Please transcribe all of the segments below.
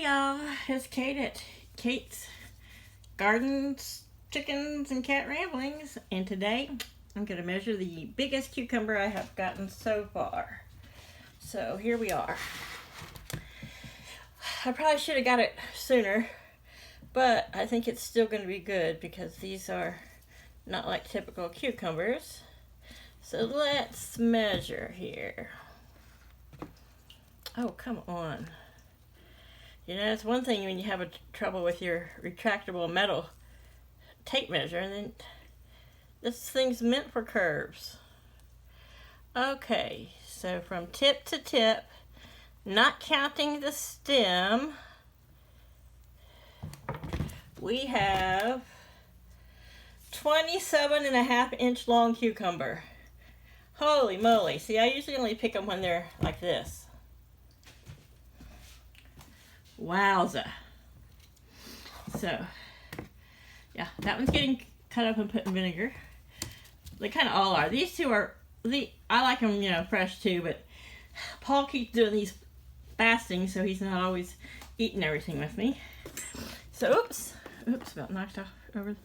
Hey y'all, it's Kate at Kate's Gardens, Chickens, and Cat Ramblings, and today I'm going to measure the biggest cucumber I have gotten so far. So here we are. I probably should have got it sooner, but I think it's still going to be good because these are not like typical cucumbers. So let's measure here. Oh, come on. You know, it's one thing when you have trouble with your retractable metal tape measure, and then this thing's meant for curves. Okay, so from tip to tip, not counting the stem, we have 27.5-inch long cucumber. Holy moly. See, I usually only pick them when they're like this. Wowza. So, yeah, that one's getting cut up and put in vinegar. They kind of all are. These two are, I like them, you know, fresh too, but Paul keeps doing these fasting, so he's not always eating everything with me. So, oops, about knocked off over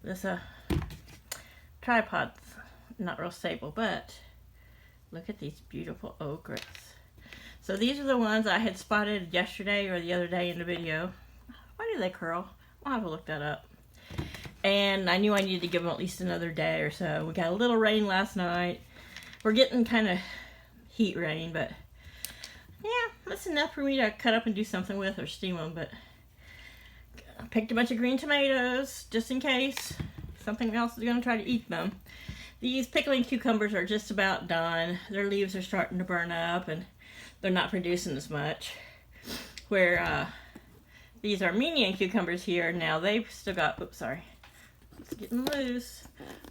this tripod's not real stable, but look at these beautiful okras. So these are the ones I had spotted yesterday or the other day in the video. Why do they curl? I'll have to look that up. And I knew I needed to give them at least another day or so. We got a little rain last night. We're getting kind of heat rain, but yeah, that's enough for me to cut up and do something with or steam them. But I picked a bunch of green tomatoes just in case something else is going to try to eat them. These pickling cucumbers are just about done. Their leaves are starting to burn up and they're not producing as much. Where these Armenian cucumbers here, now they've still got, oops, sorry, it's getting loose.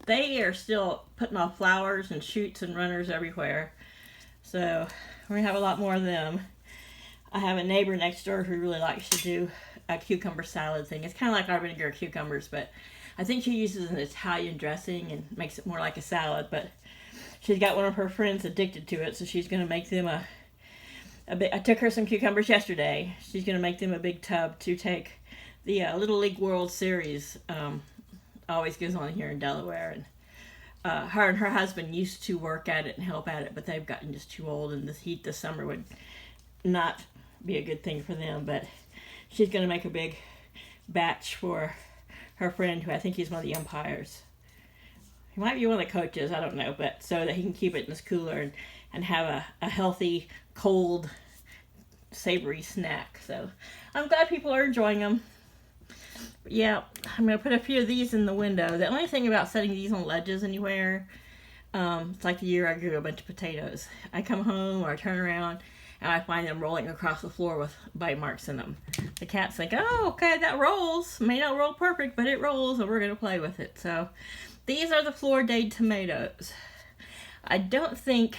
They are still putting off flowers and shoots and runners everywhere. So we're gonna have a lot more of them. I have a neighbor next door who really likes to do a cucumber salad thing. It's kind of like our vinegar cucumbers, but I think she uses an Italian dressing and makes it more like a salad. But she's got one of her friends addicted to it, so she's gonna make them I took her some cucumbers yesterday. She's going to make them a big tub to take the Little League World Series. Always goes on here in Delaware. And her and her husband used to work at it and help at it, but they've gotten just too old, and this heat this summer would not be a good thing for them. But she's going to make a big batch for her friend, who I think he's one of the umpires. He might be one of the coaches, I don't know, but so that he can keep it in his cooler and have a healthy, cold, savory snack. So I'm glad people are enjoying them. But yeah, I'm going to put a few of these in the window. The only thing about setting these on ledges anywhere, it's like the year I grew a bunch of potatoes. I come home or I turn around and I find them rolling across the floor with bite marks in them. The cats think, oh, okay, that rolls. May not roll perfect, but it rolls, and we're going to play with it. So these are the Floridae tomatoes. I don't think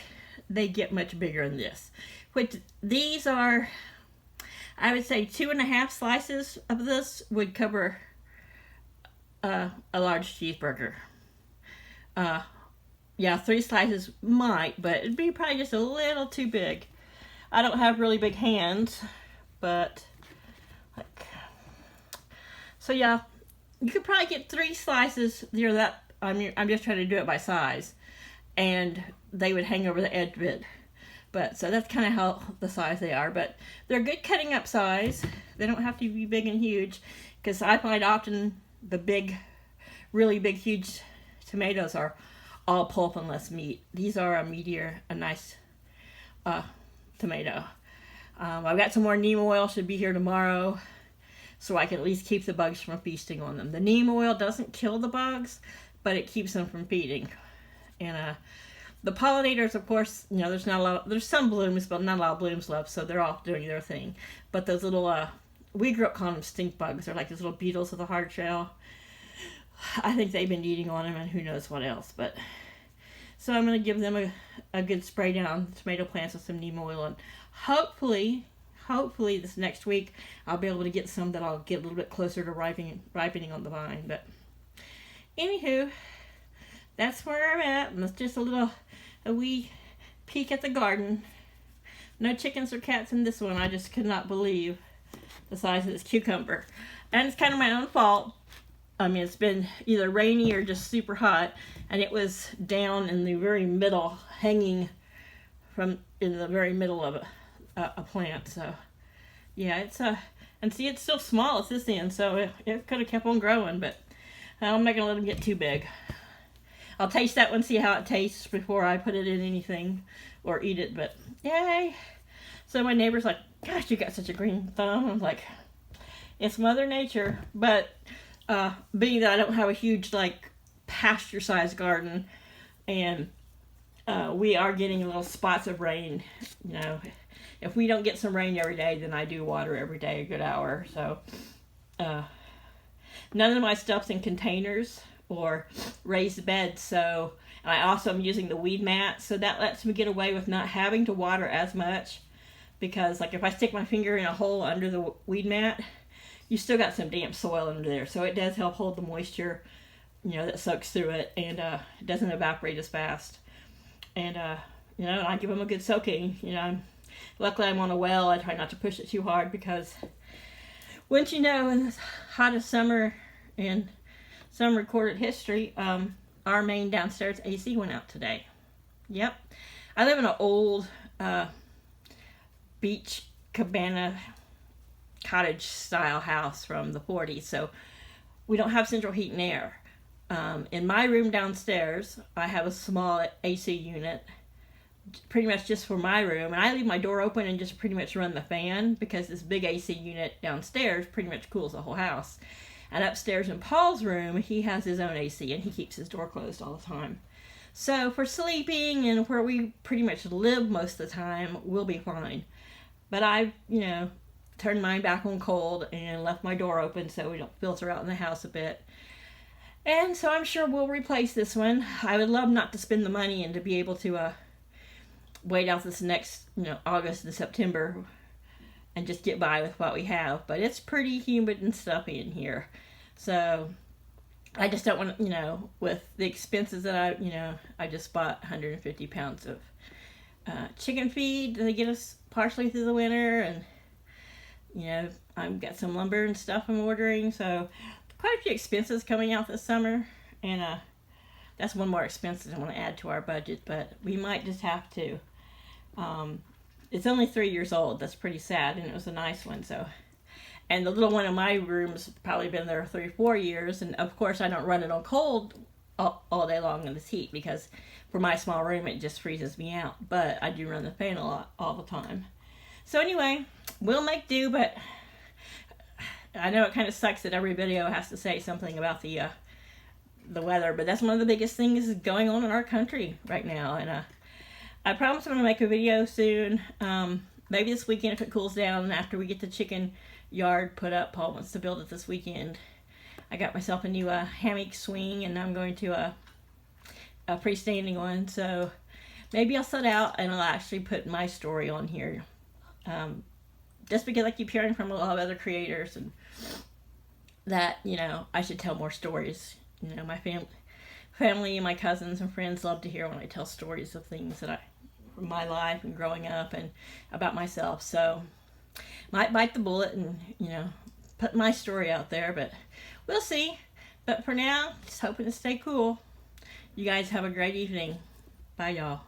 they get much bigger than this. Which these are, I would say 2.5 slices of this would cover a large cheeseburger. Yeah, 3 slices might, but it'd be probably just a little too big. I don't have really big hands, but like, so yeah, you could probably get 3 slices. You know, that I'm just trying to do it by size, and they would hang over the edge of it. But so that's kind of how the size they are. But they're good cutting up size. They don't have to be big and huge, because I find often the big, really big, huge tomatoes are all pulp and less meat. These are a nice tomato. I've got some more neem oil, should be here tomorrow, so I can at least keep the bugs from feasting on them. The neem oil doesn't kill the bugs, but it keeps them from feeding. And the pollinators, of course, you know, there's some blooms, but not a lot of blooms left, so they're off doing their thing. But those little, we grew up calling them stink bugs. They're like those little beetles with a hard shell. I think they've been eating on them, and who knows what else. But so I'm going to give them a good spray down on the tomato plants with some neem oil, and hopefully this next week I'll be able to get some that I'll get a little bit closer to ripening on the vine. But anywho, that's where I'm at, and it's just a wee peek at the garden. No chickens or cats in this one. I just could not believe the size of this cucumber. And it's kind of my own fault. I mean, it's been either rainy or just super hot, and it was down in the very middle, hanging from in the very middle of a plant. So yeah, it's and see, it's still small at this end, so it could have kept on growing, but I'm not gonna let them get too big. I'll taste that one, see how it tastes before I put it in anything or eat it, but yay. So my neighbor's like, gosh, you got such a green thumb. I'm like, it's Mother Nature. But being that I don't have a huge, like, pasture-sized garden, and we are getting little spots of rain, you know, if we don't get some rain every day, then I do water every day a good hour. So none of my stuff's in containers or raised beds, so and I also am using the weed mat, so that lets me get away with not having to water as much, because like if I stick my finger in a hole under the weed mat, you still got some damp soil under there, so it does help hold the moisture, you know, that soaks through it, and it doesn't evaporate as fast. And you know, I give them a good soaking. You know, luckily I'm on a well. I try not to push it too hard, because once you know, in the hottest summer in some recorded history, our main downstairs AC went out today. Yep. I live in an old beach cabana cottage style house from the 40s, so we don't have central heat and air. In my room downstairs, I have a small AC unit, pretty much just for my room, and I leave my door open and just pretty much run the fan, because this big AC unit downstairs pretty much cools the whole house. And upstairs in Paul's room, he has his own AC, and he keeps his door closed all the time. So for sleeping and where we pretty much live most of the time, we'll be fine. But I, you know, turned mine back on cold and left my door open so we don't filter out in the house a bit. And so I'm sure we'll replace this one. I would love not to spend the money and to be able to wait out this next, you know, August and September and just get by with what we have. But it's pretty humid and stuffy in here. So I just don't want to, you know, with the expenses that I just bought 150 pounds of chicken feed to get us partially through the winter. And, you know, I've got some lumber and stuff I'm ordering. So quite a few expenses coming out this summer. And that's one more expense that I want to add to our budget. But we might just have to. It's only 3 years old. That's pretty sad, and it was a nice one. So, and the little one in my room's probably been there 3 or 4 years, and of course I don't run it on cold all day long in this heat, because for my small room it just freezes me out. But I do run the fan a lot all the time. So anyway, we'll make do. But I know it kind of sucks that every video has to say something about the weather, but that's one of the biggest things going on in our country right now. And I promise I'm going to make a video soon, maybe this weekend if it cools down, after we get the chicken yard put up. Paul wants to build it this weekend. I got myself a new hammock swing, and I'm going to a freestanding one, so maybe I'll set out and I'll actually put my story on here, just because I keep hearing from a lot of other creators and that, you know, I should tell more stories. You know, my family and my cousins and friends love to hear when I tell stories of things that from my life and growing up and about myself. So might bite the bullet and, you know, put my story out there, but we'll see. But for now, just hoping to stay cool. You guys have a great evening. Bye, y'all.